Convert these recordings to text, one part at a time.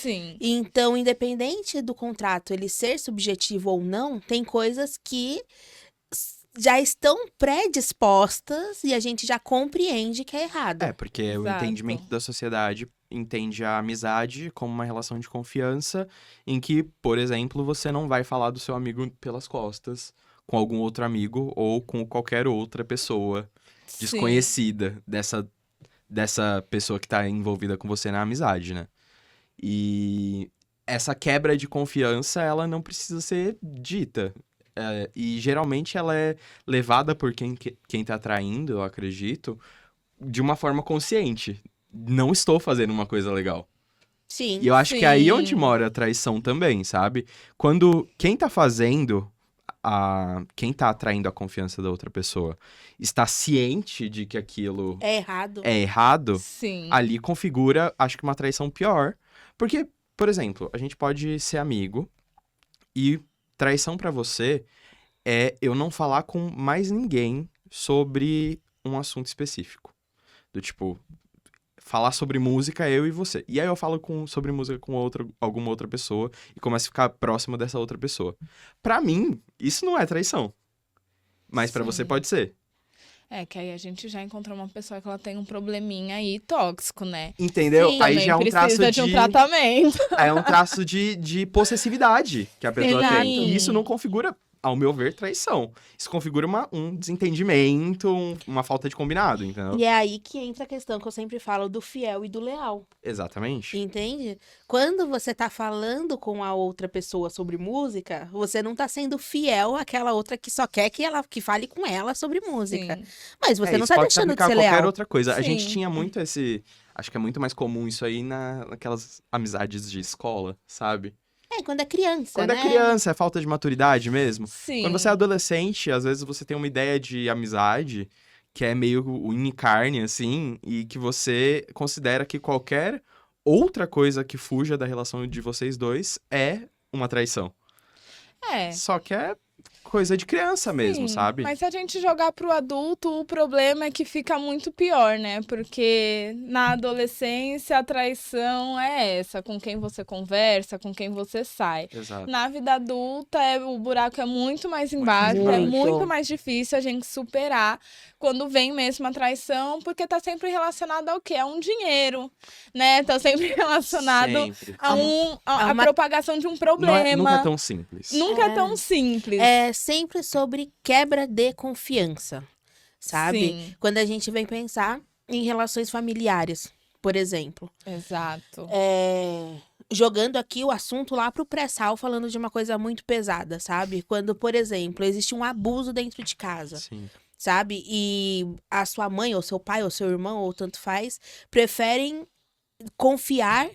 Sim. Então, independente do contrato ele ser subjetivo ou não, tem coisas que já estão predispostas e a gente já compreende que é errado. Porque o Exato. entendimento da sociedade entende a amizade como uma relação de confiança em que, por exemplo, você não vai falar do seu amigo pelas costas com algum outro amigo ou com qualquer outra pessoa Sim. desconhecida dessa pessoa que tá envolvida com você na amizade, né? E essa quebra de confiança, ela não precisa ser dita. E geralmente ela é levada por quem tá traindo, eu acredito, de uma forma consciente. Não estou fazendo uma coisa legal. Sim. E eu acho que é aí onde Sim. mora a traição também, sabe? Quando quem tá fazendo, quem tá atraindo a confiança da outra pessoa, está ciente de que aquilo É errado. é errado, Sim. ali configura, acho que uma traição pior. Porque, por exemplo, a gente pode ser amigo e traição pra você é eu não falar com mais ninguém sobre um assunto específico. Do tipo, falar sobre música, eu e você. E aí eu falo sobre música com alguma outra pessoa e começo a ficar próximo dessa outra pessoa. Pra mim, isso não é traição. Mas pra você Sim. pode ser. Que aí a gente já encontrou uma pessoa que ela tem um probleminha aí tóxico, né? Entendeu? Sim. Aí Também já é um traço precisa de um tratamento. É um traço de possessividade que a pessoa Exato. tem. E isso não configura, ao meu ver, traição. Isso configura um desentendimento, uma falta de combinado, entendeu? E é aí que entra a questão que eu sempre falo do fiel e do leal. Exatamente. Entende? Quando você tá falando com a outra pessoa sobre música, você não tá sendo fiel àquela outra que só quer que fale com ela sobre música. Sim. Mas você não isso tá pode se deixando de aplicar ser a qualquer leal. outra coisa. A gente Sim. tinha muito acho que é muito mais comum isso aí naquelas amizades de escola, sabe? Quando é criança, Quando né? é criança, é falta de maturidade mesmo. Sim. Quando você é adolescente, às vezes você tem uma ideia de amizade que é meio em carne, assim, e que você considera que qualquer outra coisa que fuja da relação de vocês dois é uma traição. Só que é coisa de criança mesmo, Sim, sabe? mas se a gente jogar pro adulto, o problema é que fica muito pior, né? Porque na adolescência a traição é essa, com quem você conversa, com quem você sai. Exato. Na vida adulta, o buraco é muito mais embaixo, é Muito. muito mais difícil a gente superar quando vem mesmo a traição, porque tá sempre relacionado ao quê? A um dinheiro, né? Tá sempre relacionado Sempre. a uma- propagação de um problema. Nunca é tão simples. Nunca é tão simples. É sempre sobre quebra de confiança, sabe? Sim. Quando a gente vem pensar em relações familiares, por exemplo. Exato. Jogando aqui o assunto lá pro pré-sal, falando de uma coisa muito pesada, sabe? Quando, por exemplo, existe um abuso dentro de casa. Sim. Sabe? E a sua mãe, ou seu pai, ou seu irmão, ou tanto faz, preferem confiar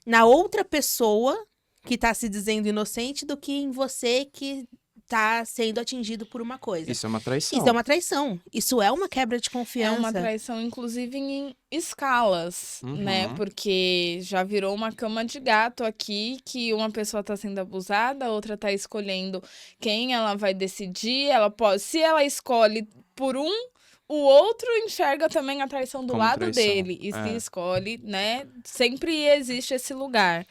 na outra pessoa que tá se dizendo inocente do que em você que tá sendo atingido por uma coisa. Isso é uma traição. Isso é uma traição. Isso é uma quebra de É confiança. uma traição, inclusive, em escalas, né? Porque já virou uma cama de gato aqui, que uma pessoa tá sendo abusada, a outra tá escolhendo quem ela vai decidir. Ela pode, se ela escolhe por um, o outro enxerga também a traição do Como lado traição. dele. E se escolhe, né? Sempre existe esse lugar.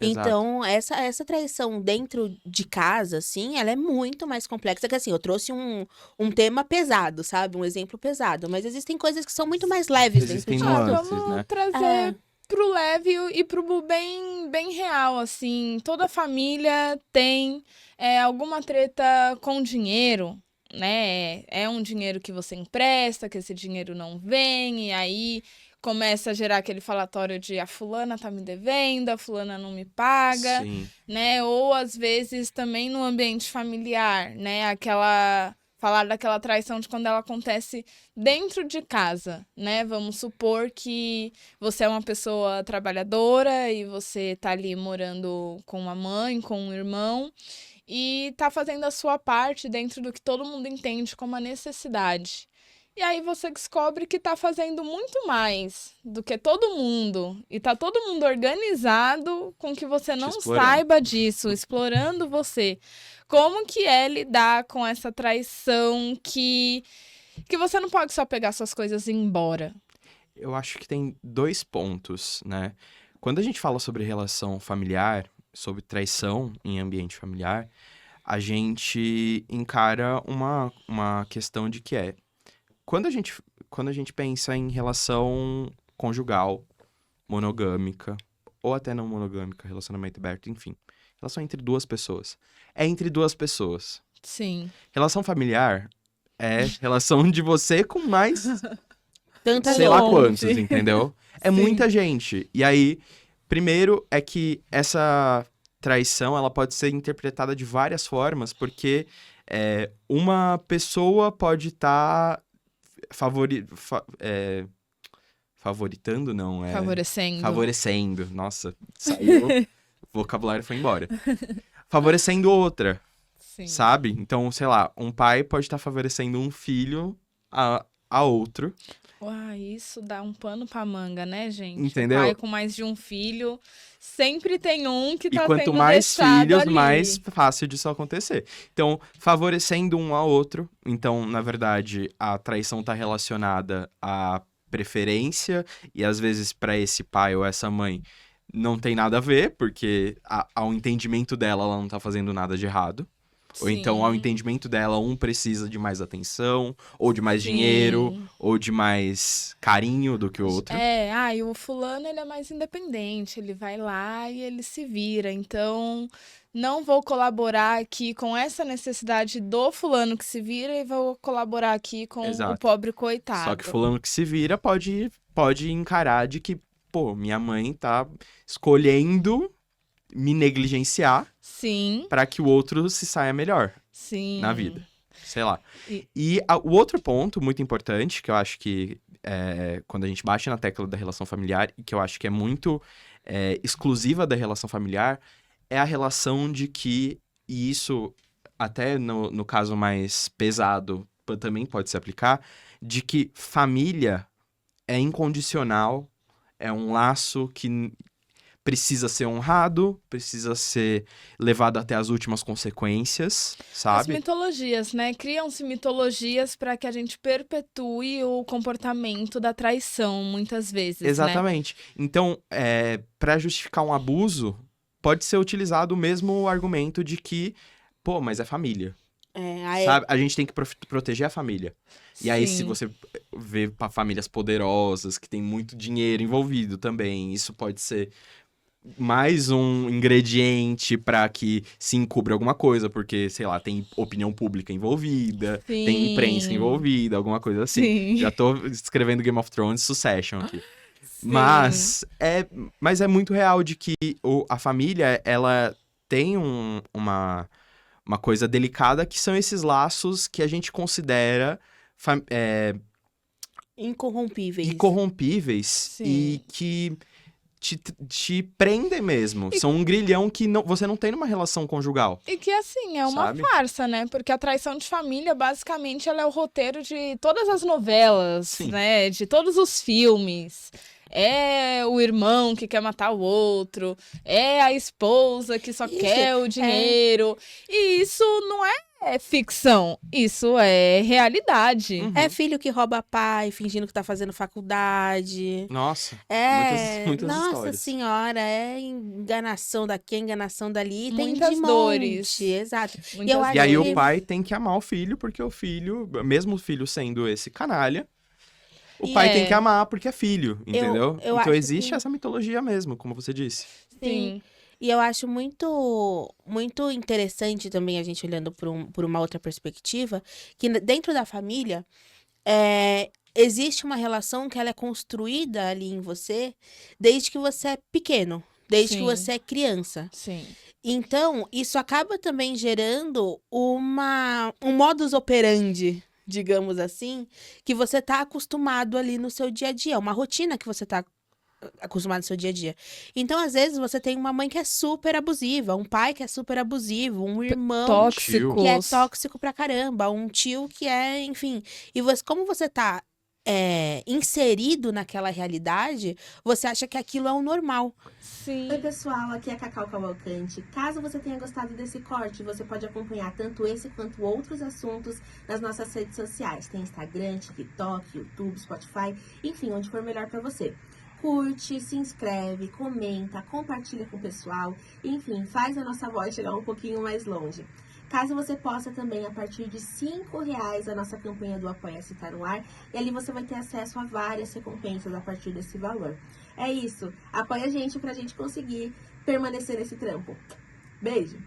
Exato. Então, essa traição dentro de casa, assim, ela é muito mais complexa. Que assim, eu trouxe um tema pesado, sabe? Um exemplo pesado. Mas existem coisas que são muito mais leves Existem dentro de casa. nuances, Vamos né? trazer pro leve e pro bem, bem real, assim. Toda família tem alguma treta com dinheiro, né? É um dinheiro que você empresta, que esse dinheiro não vem, e aí começa a gerar aquele falatório de a fulana tá me devendo, a fulana não me paga, Sim. né? Ou às vezes também no ambiente familiar, né? Falar daquela traição de quando ela acontece dentro de casa, né? Vamos supor que você é uma pessoa trabalhadora e você tá ali morando com uma mãe, com um irmão e tá fazendo a sua parte dentro do que todo mundo entende como a necessidade. E aí você descobre que tá fazendo muito mais do que todo mundo. E tá todo mundo organizado com que você não explorando. saiba disso, explorando você. Como que é lidar com essa traição que você não pode só pegar suas coisas e ir embora? Eu acho que tem 2 pontos, né? quando a gente fala sobre relação familiar, sobre traição em ambiente familiar, a gente encara uma questão de que quando a gente pensa em relação conjugal, monogâmica, ou até não monogâmica, relacionamento aberto, enfim, relação entre duas pessoas. É entre duas pessoas. Sim. Relação familiar é relação de você com mais Tanta sei lá longe. quantos, entendeu? É Sim. muita gente. E aí, primeiro é que essa traição, ela pode ser interpretada de várias formas, porque uma pessoa pode estar favoritando, não, Favorecendo. favorecendo. Nossa, saiu, o vocabulário foi embora. Favorecendo outra, Sim. sabe? Então, sei lá, um pai pode estar favorecendo um filho a outro. Uai, isso dá um pano pra manga, né, gente? Entendeu? O pai com mais de um filho, sempre tem um que E tá quanto sendo mais deixado filhos, ali. mais fácil disso acontecer. Então, favorecendo um ao outro. Então, na verdade, a traição tá relacionada à preferência. E às vezes, para esse pai ou essa mãe, não tem nada a ver, porque ao entendimento dela, ela não tá fazendo nada de errado. Ou então, ao Sim. entendimento dela, um precisa de mais atenção, ou de mais Sim. dinheiro, ou de mais carinho do que o outro. E o fulano, ele é mais independente, ele vai lá e ele se vira, então não vou colaborar aqui com essa necessidade do fulano que se vira e vou colaborar aqui com Exato. o pobre coitado. Só que fulano que se vira pode encarar de que, pô, minha mãe tá escolhendo me negligenciar Sim, pra que o outro se saia melhor sim. na vida. Sei lá. E- O outro ponto muito importante, que eu acho que quando a gente bate na tecla da relação familiar, e que eu acho que é muito exclusiva da relação familiar, é a relação de que, e isso até no caso mais pesado também pode se aplicar, de que família é incondicional, é um laço que precisa ser honrado, precisa ser levado até as últimas consequências, As sabe? mitologias, né? Criam-se mitologias para que a gente perpetue o comportamento da traição, muitas vezes, né? Exatamente. Então, para justificar um abuso, pode ser utilizado o mesmo argumento de que, pô, mas é família, sabe? A gente tem que proteger a família. E aí, se Sim. você vê famílias poderosas, que tem muito dinheiro envolvido também, isso pode ser mais um ingrediente para que se encubra alguma coisa, porque, sei lá, tem opinião pública envolvida, tem Sim. imprensa envolvida, alguma coisa assim. Sim. Já tô escrevendo Game of Thrones Succession aqui. Sim. Mas é muito real de que a família, ela tem uma coisa delicada, que são esses laços que a gente considera incorrompíveis. incorrompíveis Sim. e que te prendem mesmo. São um grilhão que você não tem numa relação conjugal. E que, assim, é uma Sabe? farsa, né? Porque a traição de família, basicamente, ela é o roteiro de todas as novelas, Sim. né? De todos os filmes. É o irmão que quer matar o outro. É a esposa que só Isso, quer o dinheiro. E isso não é ficção. Isso é realidade. Uhum. É filho que rouba pai, fingindo que tá fazendo faculdade. Nossa, muitas Nossa histórias. senhora, é enganação daqui, enganação dali. Tem Muitas de monte. dores. Exato. Muitas eu acho E aí que- o pai tem que amar o filho, porque o filho, mesmo o filho sendo esse canalha, o E pai tem que amar porque é filho, entendeu? eu Então acho existe que- essa mitologia mesmo, como você disse. Sim. E eu acho muito, muito interessante também a gente olhando por uma outra perspectiva, que dentro da família existe uma relação que ela é construída ali em você desde que você é pequeno, desde que Sim. você é criança. Sim. Então, isso acaba também gerando um modus operandi, digamos assim, que você tá acostumado ali no seu dia a dia, uma rotina que você tá acostumado no seu dia a dia. Então, às vezes, você tem uma mãe que é super abusiva, um pai que é super abusivo, um irmão Tóxicos. que é tóxico pra caramba, um tio que é, enfim. E você, como você tá inserido naquela realidade, você acha que aquilo é o normal. Sim. Oi pessoal, aqui é a Cacau Cavalcante. Caso você tenha gostado desse corte, você pode acompanhar tanto esse quanto outros assuntos nas nossas redes sociais. Tem Instagram, TikTok, YouTube, Spotify, enfim, onde for melhor pra você. curte, se inscreve, comenta, compartilha com o pessoal, enfim, faz a nossa voz chegar um pouquinho mais longe. Caso você possa também, a partir de R$5, a nossa campanha do Apoia-se tá no ar, e ali você vai ter acesso a várias recompensas a partir desse valor. É isso, apoia a gente pra gente conseguir permanecer nesse trampo. Beijo!